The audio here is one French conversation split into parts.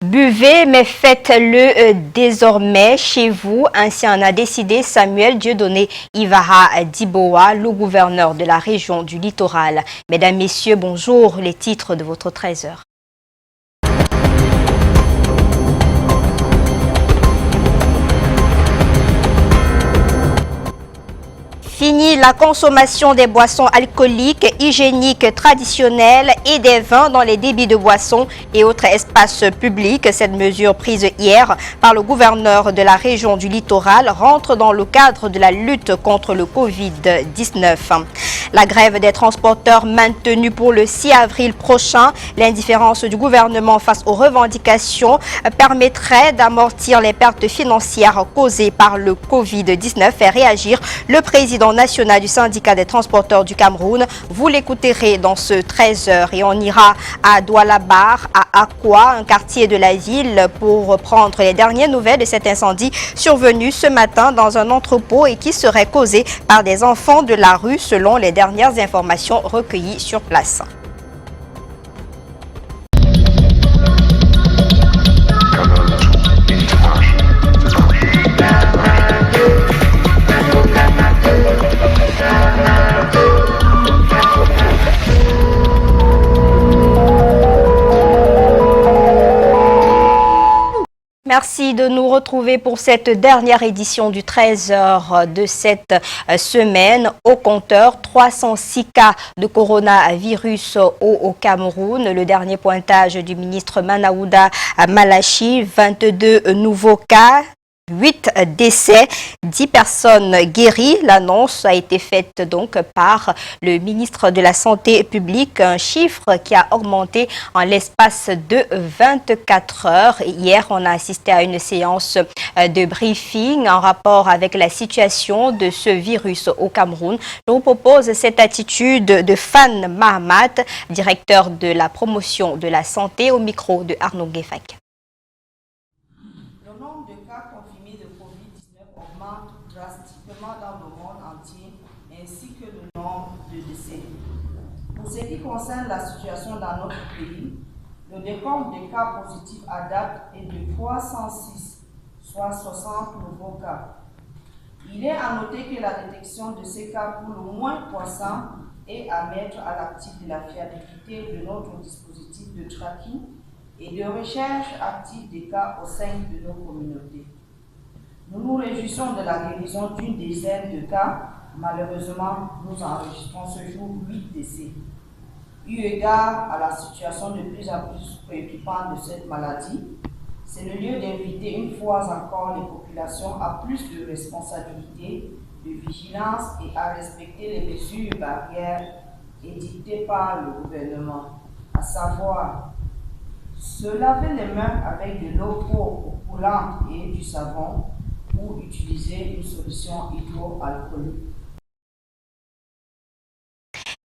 Buvez, mais faites-le désormais chez vous. Ainsi en a décidé Samuel Dieudonné Ivara Diboa, le gouverneur de la région du littoral. Mesdames, Messieurs, bonjour. Les titres de votre 13h. Fini la consommation des boissons alcooliques, hygiéniques, traditionnelles et des vins dans les débits de boissons et autres espaces publics. Cette mesure prise hier par le gouverneur de la région du littoral rentre dans le cadre de la lutte contre le Covid-19. La grève des transporteurs maintenue pour le 6 avril prochain. L'indifférence du gouvernement face aux revendications permettrait d'amortir les pertes financières causées par le Covid-19 et réagir le président national du syndicat des transporteurs du Cameroun. Vous l'écouterez dans ce 13h et on ira à Doualabar, à Akwa, un quartier de la ville, pour prendre les dernières nouvelles de cet incendie survenu ce matin dans un entrepôt et qui serait causé par des enfants de la rue selon les dernières informations recueillies sur place. Merci de nous retrouver pour cette dernière édition du 13h de cette semaine. Au compteur, 306 cas de coronavirus au Cameroun. Le dernier pointage du ministre Manaouda Malachi, 22 nouveaux cas. 8 décès, 10 personnes guéries. L'annonce a été faite donc par le ministre de la Santé publique, un chiffre qui a augmenté en l'espace de 24 heures. Hier, on a assisté à une séance de briefing en rapport avec la situation de ce virus au Cameroun. Je vous propose cette attitude de Fan Mahamat, directeur de la promotion de la santé, au micro de Arnaud Guefak. Drastiquement dans le monde entier, ainsi que le nombre de décès. Pour ce qui concerne la situation dans notre pays, le décompte des cas positifs à date est de 306, soit 60 nouveaux cas. Il est à noter que la détection de ces cas pour le moins poissant est à mettre à l'actif de la fiabilité de notre dispositif de tracking et de recherche active des cas au sein de nos communautés. Nous nous réjouissons de la guérison d'une dizaine de cas. Malheureusement, nous enregistrons ce jour 8 décès. Eu égard à la situation de plus en plus préoccupante de cette maladie, c'est le lieu d'inviter une fois encore les populations à plus de responsabilité, de vigilance et à respecter les mesures barrières édictées par le gouvernement, à savoir se laver les mains avec de l'eau coulante et du savon, ou utiliser une solution hydroalcoolique.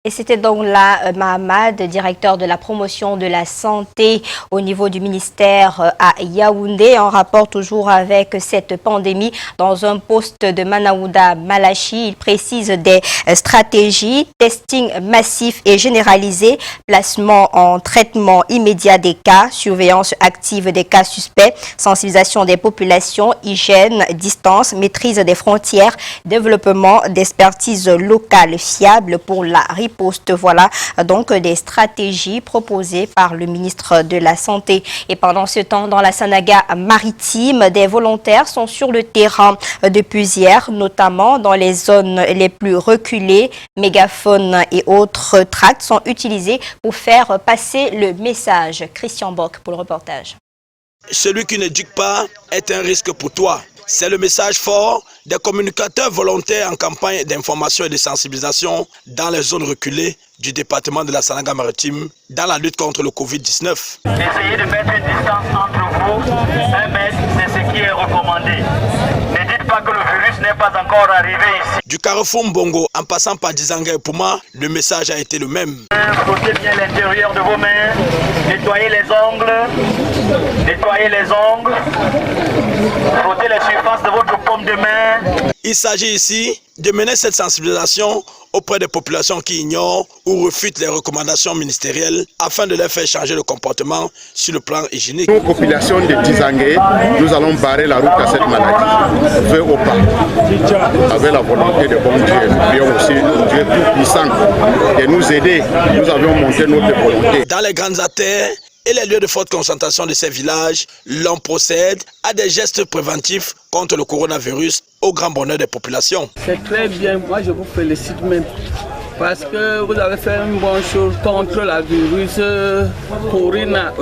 Et c'était donc là Mahamad, directeur de la promotion de la santé au niveau du ministère à Yaoundé, en rapport toujours avec cette pandémie. Dans un post de Manaouda Malachi, il précise des stratégies, testing massif et généralisé, placement en traitement immédiat des cas, surveillance active des cas suspects, sensibilisation des populations, hygiène, distance, maîtrise des frontières, développement d'expertise locale fiable pour la riposte. Voilà donc des stratégies proposées par le ministre de la Santé. Et pendant ce temps, dans la Sanaga maritime, des volontaires sont sur le terrain depuis hier, notamment dans les zones les plus reculées. Mégaphones et autres tracts sont utilisés pour faire passer le message. Christian Bock pour le reportage. Celui qui n'éduque pas est un risque pour toi. C'est le message fort des communicateurs volontaires en campagne d'information et de sensibilisation dans les zones reculées du département de la Sanaga maritime dans la lutte contre le Covid-19. Essayez de mettre une distance entre vous. 1 mètre, c'est ce qui est recommandé. Ne dites pas que le virus n'est pas encore arrivé ici. Du carrefour Mbongo en passant par Dizanga et Pouma, le message a été le même. Frottez bien l'intérieur de vos mains, nettoyez les ongles, frottez la surface de votre paume de main. Il s'agit ici de mener cette sensibilisation auprès des populations qui ignorent ou refutent les recommandations ministérielles afin de leur faire changer de comportement sur le plan hygiénique. Nous, population de Dizangé, nous allons barrer la route à cette maladie, feu au pas, avec la volonté de bon Dieu. Nous prions aussi le Dieu tout-puissant de nous aider. Nous avions monté notre volonté. Dans les grandes artères et les lieux de forte concentration de ces villages, l'on procède à des gestes préventifs contre le coronavirus au grand bonheur des populations. C'est très bien, moi je vous félicite même parce que vous avez fait une bonne chose contre la virus Corona.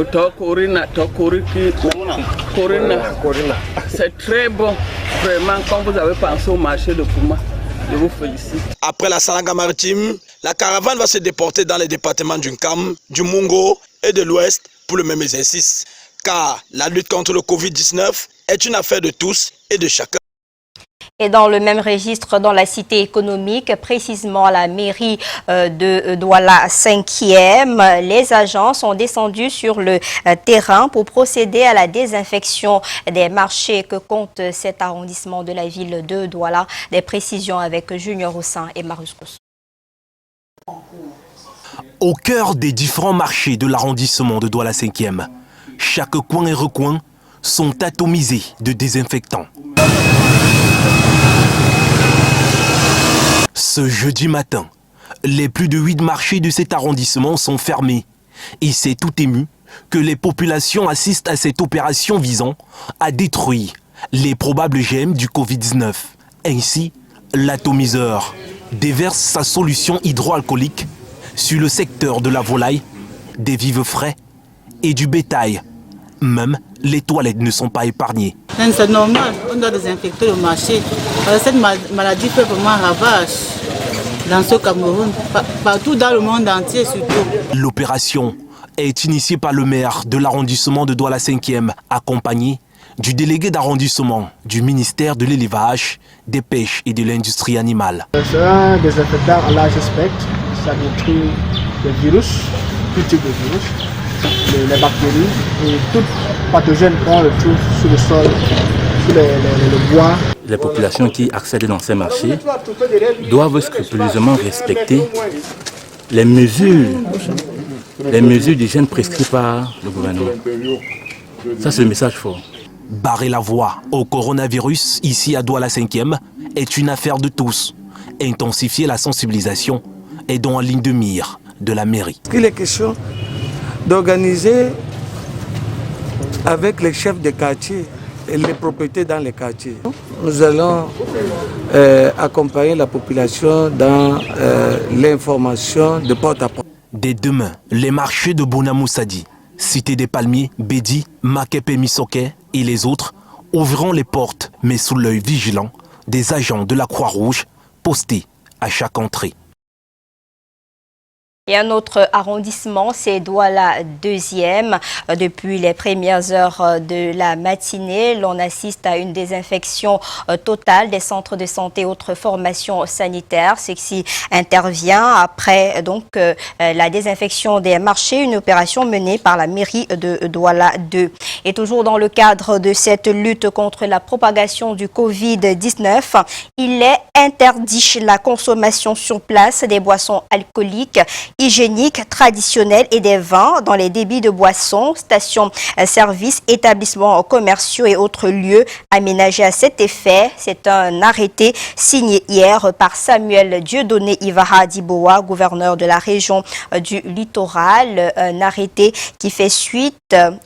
C'est très bon, vraiment, quand vous avez pensé au marché de Pouma. Je vous félicite. Après la Salanga maritime, la caravane va se déporter dans les départements du Nkam, du Mungo et de l'Ouest pour le même exercice. Car la lutte contre le Covid-19 est une affaire de tous et de chacun. Et dans le même registre, dans la cité économique, précisément à la mairie de Douala 5e, les agents sont descendus sur le terrain pour procéder à la désinfection des marchés que compte cet arrondissement de la ville de Douala. Des précisions avec Junior Hossin et Marius Kosso. Au cœur des différents marchés de l'arrondissement de Douala 5e, chaque coin et recoin sont atomisés de désinfectants. Ce jeudi matin, les plus de 8 marchés de cet arrondissement sont fermés. Et c'est tout ému que les populations assistent à cette opération visant à détruire les probables germes du Covid-19. Ainsi, l'atomiseur déverse sa solution hydroalcoolique sur le secteur de la volaille, des vives frais et du bétail. Même les toilettes ne sont pas épargnées. C'est normal, on doit désinfecter le marché. Cette maladie fait vraiment ravage dans ce Cameroun, partout dans le monde entier surtout. L'opération est initiée par le maire de l'arrondissement de Douala 5e, accompagné du délégué d'arrondissement du ministère de l'élevage, des pêches et de l'industrie animale. C'est un désinfectant à large spectre, ça détruit les virus, tout type de virus, les bactéries et tout pathogène qu'on retrouve sur le sol, sur le bois. Les populations qui accèdent dans ces marchés doivent scrupuleusement respecter les mesures d'hygiène prescrites par le gouvernement. Ça, c'est le message fort. Barrer la voie au coronavirus ici à Douala 5e est une affaire de tous. Intensifier la sensibilisation est donc en ligne de mire de la mairie. Il est question d'organiser avec les chefs de quartier et les propriétés dans les quartiers. Nous allons accompagner la population dans l'information de porte à porte. Dès demain, les marchés de Bonamoussadi, Cité des Palmiers, Bédi, Makepe Misoke et les autres ouvriront les portes, mais sous l'œil vigilant des agents de la Croix-Rouge postés à chaque entrée. Et un autre arrondissement, c'est Douala 2e. Depuis les premières heures de la matinée, l'on assiste à une désinfection totale des centres de santé et autres formations sanitaires. Ceci intervient après la désinfection des marchés, une opération menée par la mairie de Douala 2. Et toujours dans le cadre de cette lutte contre la propagation du Covid-19, il est interdit la consommation sur place des boissons alcooliques, hygiéniques, traditionnelles et des vins dans les débits de boissons, stations-services, établissements commerciaux et autres lieux aménagés à cet effet. C'est un arrêté signé hier par Samuel Dieudonné Ivara Diboa, gouverneur de la région du littoral. Un arrêté qui fait suite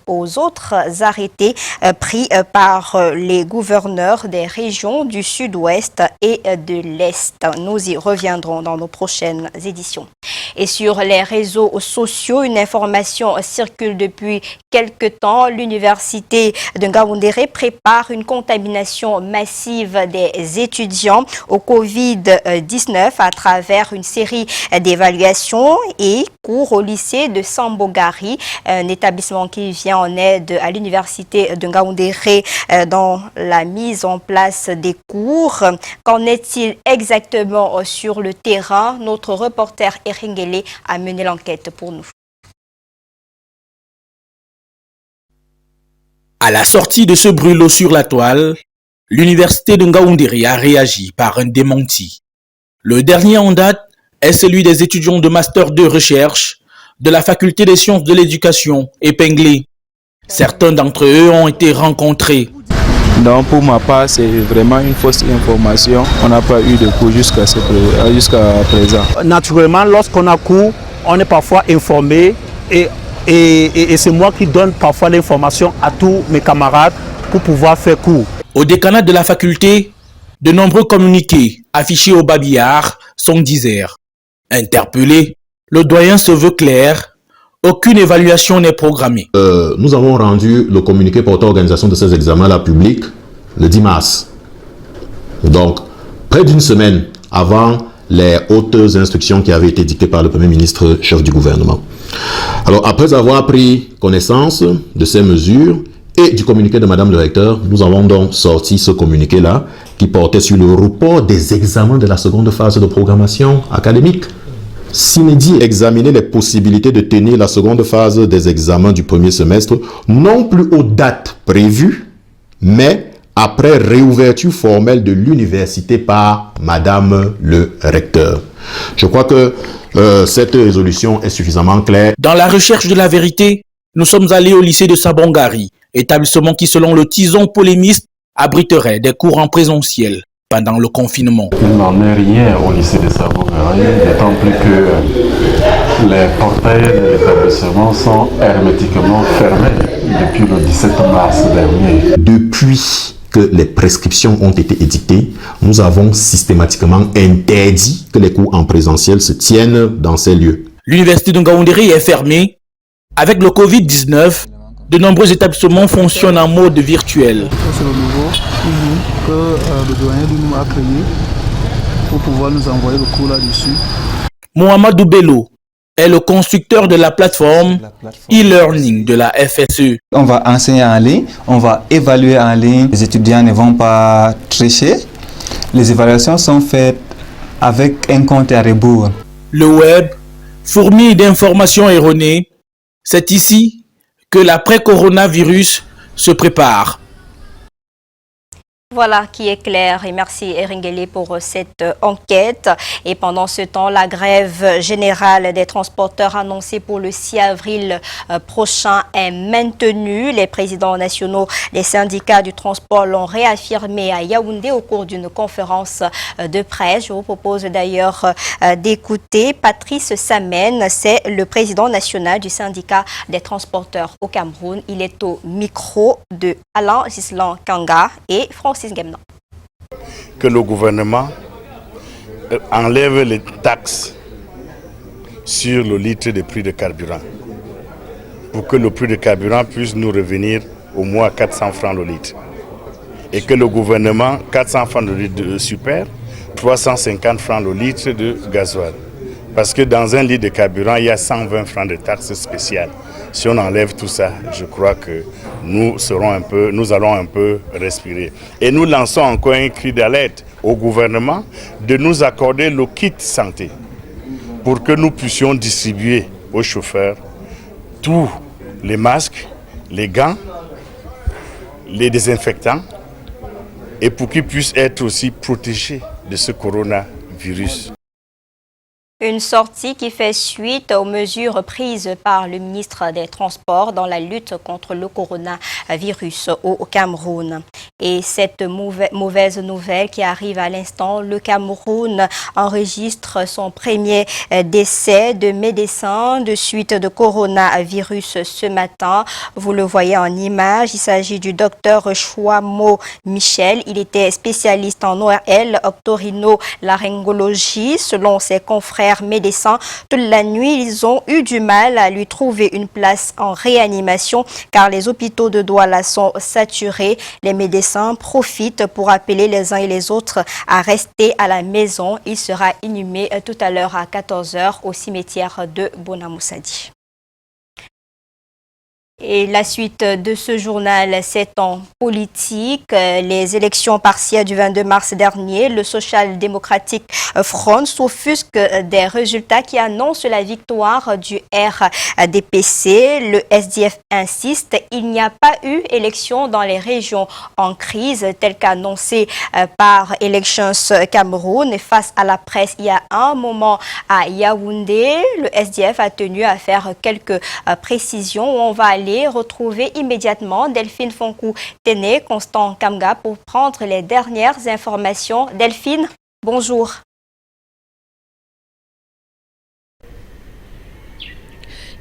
aux autres arrêtés pris par les gouverneurs des régions du sud-ouest et de l'est. Nous y reviendrons dans nos prochaines éditions. Et sur les réseaux sociaux, une information circule depuis quelque temps. L'université de Ngaoundéré prépare une contamination massive des étudiants au Covid-19 à travers une série d'évaluations et cours au lycée de Sambogari, un établissement qui vient en aide à l'université de Ngaoundéré dans la mise en place des cours. Qu'en est-il exactement sur le terrain? Notre reporter Eringele a mené l'enquête pour nous. À la sortie de ce brûlot sur la toile, l'université de Ngaoundéré a réagi par un démenti. Le dernier en date est celui des étudiants de Master 2 Recherche de la Faculté des Sciences de l'Éducation épinglés. Certains d'entre eux ont été rencontrés. Donc pour ma part, c'est vraiment une fausse information. On n'a pas eu de cours jusqu'à présent. Naturellement, lorsqu'on a cours, on est parfois informé et c'est moi qui donne parfois l'information à tous mes camarades pour pouvoir faire cours. Au décanat de la faculté, de nombreux communiqués affichés au babillard sont disers. Interpellé, le doyen se veut clair. Aucune évaluation n'est programmée. Nous avons rendu le communiqué portant organisation de ces examens-là public le 10 mars. Donc, près d'une semaine avant les hautes instructions qui avaient été dictées par le Premier ministre, chef du gouvernement. Alors, après avoir pris connaissance de ces mesures et du communiqué de Madame le recteur, nous avons donc sorti ce communiqué-là qui portait sur le report des examens de la seconde phase de programmation académique. S'inédit examiner les possibilités de tenir la seconde phase des examens du premier semestre, non plus aux dates prévues, mais après réouverture formelle de l'université par Madame le recteur. Je crois que cette résolution est suffisamment claire. Dans la recherche de la vérité, nous sommes allés au lycée de Sabongari, établissement qui, selon le tison polémiste, abriterait des cours en présentiel pendant le confinement. Il n'en est rien au lycée de Sabongari, d'autant plus que les portails de l'établissement sont hermétiquement fermés depuis le 17 mars dernier. Depuis que les prescriptions ont été édictées, nous avons systématiquement interdit que les cours en présentiel se tiennent dans ces lieux. L'université de Ngaoundéré est fermée. Avec le Covid-19, de nombreux établissements fonctionnent en mode virtuel. C'est le nouveau que le doyen nous a créé pour pouvoir nous envoyer le cours là-dessus. Mohamedou Bello est le constructeur de la plateforme e-learning de la FSE. On va enseigner en ligne, on va évaluer en ligne. Les étudiants ne vont pas tricher. Les évaluations sont faites avec un compte à rebours. Le web fourmille d'informations erronées. C'est ici que l'après-coronavirus se prépare. Voilà qui est clair et merci Eringele pour cette enquête. Et pendant ce temps, la grève générale des transporteurs annoncée pour le 6 avril prochain est maintenue. Les présidents nationaux des syndicats du transport l'ont réaffirmé à Yaoundé au cours d'une conférence de presse. Je vous propose d'ailleurs d'écouter Patrice Samen, c'est le président national du syndicat des transporteurs au Cameroun. Il est au micro de Alain Gislan Kanga et Francis Gemna. Que le gouvernement enlève les taxes sur le litre de prix de carburant pour que le prix de carburant puisse nous revenir au moins à 400 francs le litre. Et que le gouvernement, 400 francs le litre de super, 350 francs le litre de gasoil. Parce que dans un litre de carburant, il y a 120 francs de taxes spéciales. Si on enlève tout ça, je crois que nous allons un peu respirer. Et nous lançons encore un cri d'alerte au gouvernement de nous accorder le kit santé pour que nous puissions distribuer aux chauffeurs tous les masques, les gants, les désinfectants et pour qu'ils puissent être aussi protégés de ce coronavirus. Une sortie qui fait suite aux mesures prises par le ministre des Transports dans la lutte contre le coronavirus au Cameroun. Et cette mauvaise nouvelle qui arrive à l'instant, le Cameroun enregistre son premier décès de médecin de suite de coronavirus ce matin. Vous le voyez en image, il s'agit du docteur Chouamo Michel. Il était spécialiste en ORL, octorino-laryngologie. Selon ses confrères médecins, toute la nuit, ils ont eu du mal à lui trouver une place en réanimation car les hôpitaux de Douala sont saturés. Les médecins profitent pour appeler les uns et les autres à rester à la maison. Il sera inhumé tout à l'heure à 14h au cimetière de Bonamoussadi. Et la suite de ce journal, c'est en politique. Les élections partielles du 22 mars dernier, le Social Democratic Front s'offusque des résultats qui annoncent la victoire du RDPC. Le SDF insiste, il n'y a pas eu élection dans les régions en crise, tel qu'annoncé par Elections Cameroun. Et face à la presse, il y a un moment à Yaoundé, le SDF a tenu à faire quelques précisions où on va aller retrouver immédiatement Delphine Fonkou-Téné, Constant Kamga pour prendre les dernières informations. Delphine, bonjour.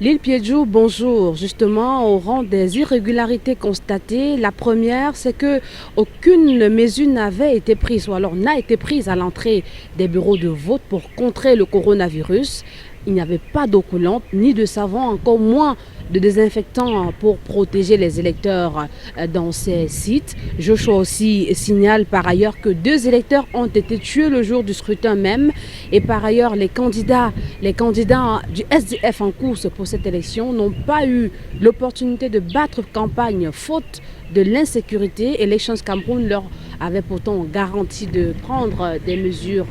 L'île Piedjou, bonjour. Justement, au rang des irrégularités constatées, la première, c'est que aucune mesure n'avait été prise ou alors n'a été prise à l'entrée des bureaux de vote pour contrer le coronavirus. Il n'y avait pas d'eau coulante, ni de savon, encore moins de désinfectants pour protéger les électeurs dans ces sites. Joshua aussi signale par ailleurs que 2 électeurs ont été tués le jour du scrutin même. Et par ailleurs, les candidats du SDF en course pour cette élection n'ont pas eu l'opportunité de battre campagne faute de l'insécurité. Elections Cameroun leur avait pourtant garanti de prendre des mesures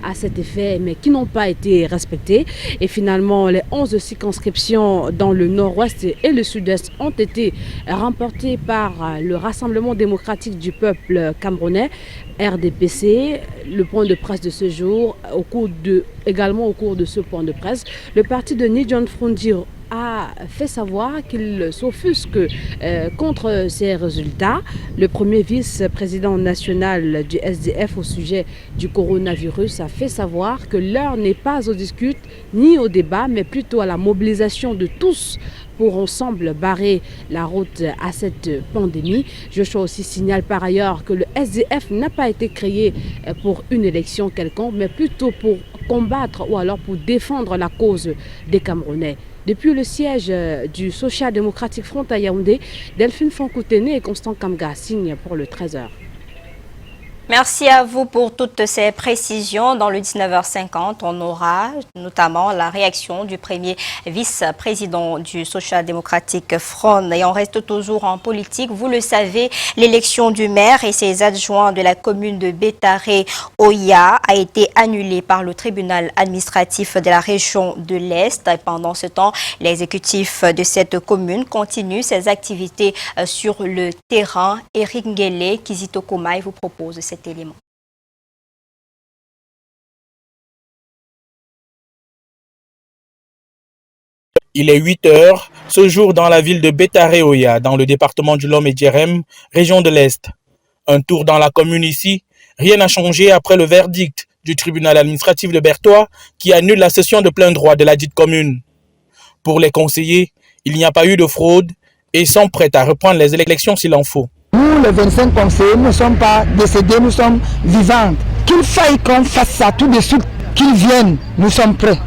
à cet effet, mais qui n'ont pas été respectées. Et finalement, les 11 circonscriptions dans le nord-ouest et le sud-est ont été remportées par le Rassemblement démocratique du peuple camerounais, RDPC. Le point de presse de ce jour, également au cours de ce point de presse, le parti de Nidjon Frondi a fait savoir qu'il s'offusque contre ces résultats. Le premier vice-président national du SDF au sujet du coronavirus a fait savoir que l'heure n'est pas aux discutes ni au débat, mais plutôt à la mobilisation de tous pour ensemble barrer la route à cette pandémie. Joshua aussi signale par ailleurs que le SDF n'a pas été créé pour une élection quelconque, mais plutôt pour combattre ou alors pour défendre la cause des Camerounais. Depuis le siège du Social Democratic Front à Yaoundé, Delphine Fonkou-Téné et Constant Kamga signent pour le 13h. Merci à vous pour toutes ces précisions. Dans le 19h50, on aura notamment la réaction du premier vice-président du Social Democratic Front. Et on reste toujours en politique. Vous le savez, l'élection du maire et ses adjoints de la commune de Bétaré-Oya a été annulée par le tribunal administratif de la région de l'Est. Et pendant ce temps, l'exécutif de cette commune continue ses activités sur le terrain. Eric Nguele, Kizito Komaï vous propose cet élément. Il est 8 heures, ce jour dans la ville de Bétaré-Oya, dans le département du Lom et Djerem, région de l'Est. Un tour dans la commune ici, rien n'a changé après le verdict du tribunal administratif de Bertois qui annule la session de plein droit de la dite commune. Pour les conseillers, il n'y a pas eu de fraude et sont prêts à reprendre les élections s'il en faut. Nous, les 25 conseillers, nous ne sommes pas décédés, nous sommes vivants. Qu'il faille qu'on fasse ça tout de suite, qu'ils viennent, nous sommes prêts.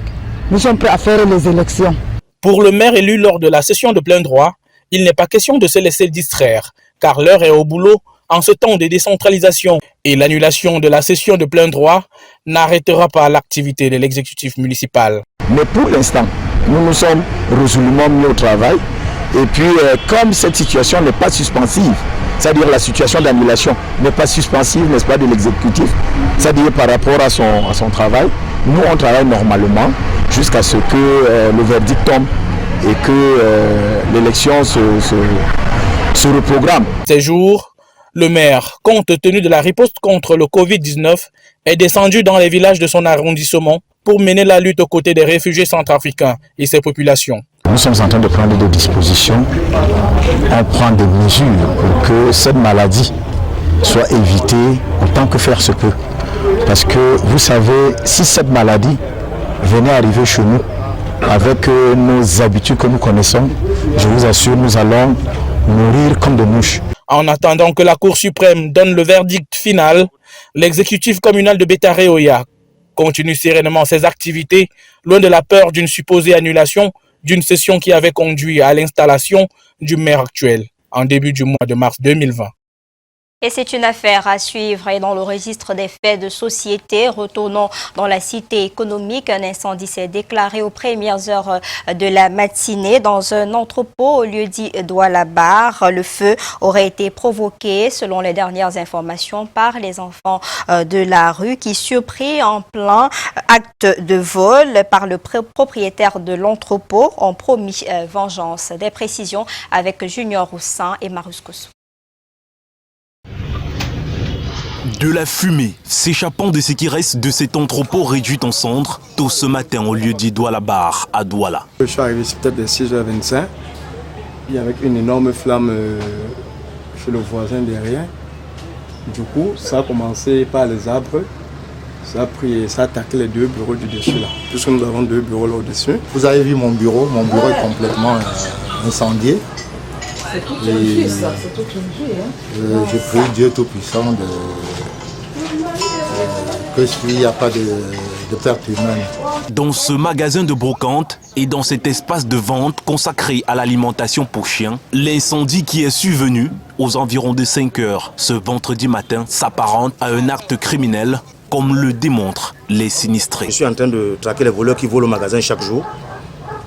Nous sommes prêts à faire les élections. Pour le maire élu lors de la session de plein droit, il n'est pas question de se laisser distraire, car l'heure est au boulot en ce temps de décentralisation et l'annulation de la session de plein droit n'arrêtera pas l'activité de l'exécutif municipal. Mais pour l'instant, nous nous sommes résolument mis au travail. Et puis, comme cette situation n'est pas suspensive, c'est-à-dire la situation d'annulation n'est pas suspensive, n'est-ce pas, de l'exécutif, c'est-à-dire par rapport à son travail, nous on travaille normalement jusqu'à ce que le verdict tombe et que l'élection se reprogramme. Ces jours, le maire, compte tenu de la riposte contre le Covid-19, est descendu dans les villages de son arrondissement pour mener la lutte aux côtés des réfugiés centrafricains et ses populations. Nous sommes en train de prendre des dispositions, on prend des mesures pour que cette maladie soit évité autant que faire se peut. Parce que vous savez, si cette maladie venait arriver chez nous, avec nos habitudes que nous connaissons, je vous assure, nous allons mourir comme des mouches. En attendant que la Cour suprême donne le verdict final, l'exécutif communal de Bétaré-Oya continue sérénement ses activités, loin de la peur d'une supposée annulation d'une session qui avait conduit à l'installation du maire actuel en début du mois de mars 2020. Et c'est une affaire à suivre et dans le registre des faits de société. Retournons dans la cité économique. Un incendie s'est déclaré aux premières heures de la matinée dans un entrepôt au lieu-dit Douala-Bar. Le feu aurait été provoqué, selon les dernières informations, par les enfants de la rue qui, surpris en plein acte de vol par le propriétaire de l'entrepôt, ont promis vengeance. Des précisions avec Junior Roussin et Marus Kossou. De la fumée s'échappant de ce qui reste de cet entrepôt réduit en cendres tôt ce matin au lieu dit Douala-Bar à Douala. Je suis arrivé ici peut-être vers 6h25, et avec une énorme flamme chez le voisin derrière. Du coup, ça a commencé par les arbres, ça a attaqué les deux bureaux du dessus là, puisque nous avons deux bureaux là au-dessus. Vous avez vu mon bureau est complètement incendié. C'est toute une vie, ça, c'est toute une vie. Hein? Je prie Dieu Tout-Puissant que s'il n'y a pas de perte humaine. Dans ce magasin de brocante et dans cet espace de vente consacré à l'alimentation pour chiens, l'incendie qui est survenu aux environs de 5 heures ce vendredi matin s'apparente à un acte criminel, comme le démontrent les sinistrés. Je suis en train de traquer les voleurs qui volent au magasin chaque jour.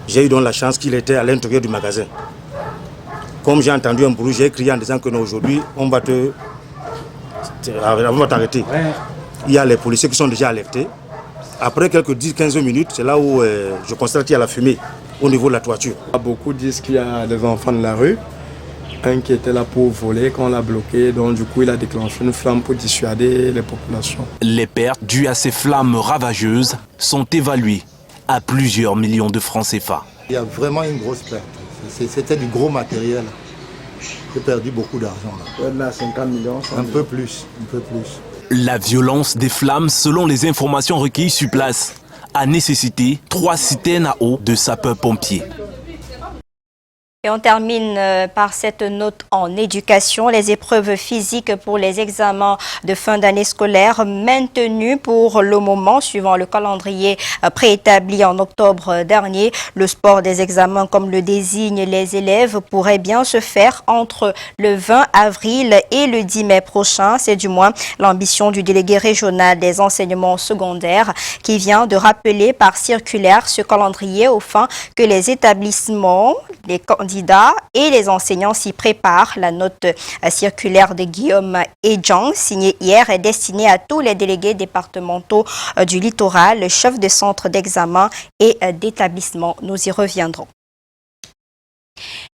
J'ai eu donc la chance qu'il était à l'intérieur du magasin. Comme j'ai entendu un bruit, j'ai crié en disant que non, aujourd'hui, on va t'arrêter. Il y a les policiers qui sont déjà alertés. Après quelques 10-15 minutes, c'est là où je constate qu'il y a la fumée au niveau de la toiture. Beaucoup disent qu'il y a des enfants de la rue. Un qui était là pour voler, quand on l'a bloqué, donc du coup il a déclenché une flamme pour dissuader les populations. Les pertes dues à ces flammes ravageuses sont évaluées à plusieurs millions de francs CFA. Il y a vraiment une grosse perte. C'était du gros matériel. J'ai perdu beaucoup d'argent là. Là, 50 millions. Un peu plus. La violence des flammes, selon les informations recueillies sur place, a nécessité 3 citernes à eau de sapeurs-pompiers. Et on termine par cette note en éducation. Les épreuves physiques pour les examens de fin d'année scolaire maintenues pour le moment, suivant le calendrier préétabli en octobre dernier. Le sport des examens, comme le désignent les élèves, pourrait bien se faire entre le 20 avril et le 10 mai prochain. C'est du moins l'ambition du délégué régional des enseignements secondaires qui vient de rappeler par circulaire ce calendrier aux fins que les établissements, les candidats et les enseignants s'y préparent. La note circulaire de Guillaume Edjang, signée hier, est destinée à tous les délégués départementaux du littoral, chefs de centre d'examen et d'établissement. Nous y reviendrons.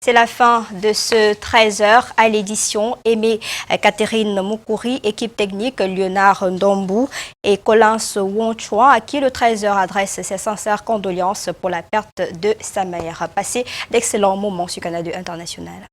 C'est la fin de ce 13h à l'édition. Aimée Catherine Moukouri, équipe technique Léonard Ndombou et Collins Wonchua, à qui le 13h adresse ses sincères condoléances pour la perte de sa mère. Passez d'excellents moments sur Canal 2 International.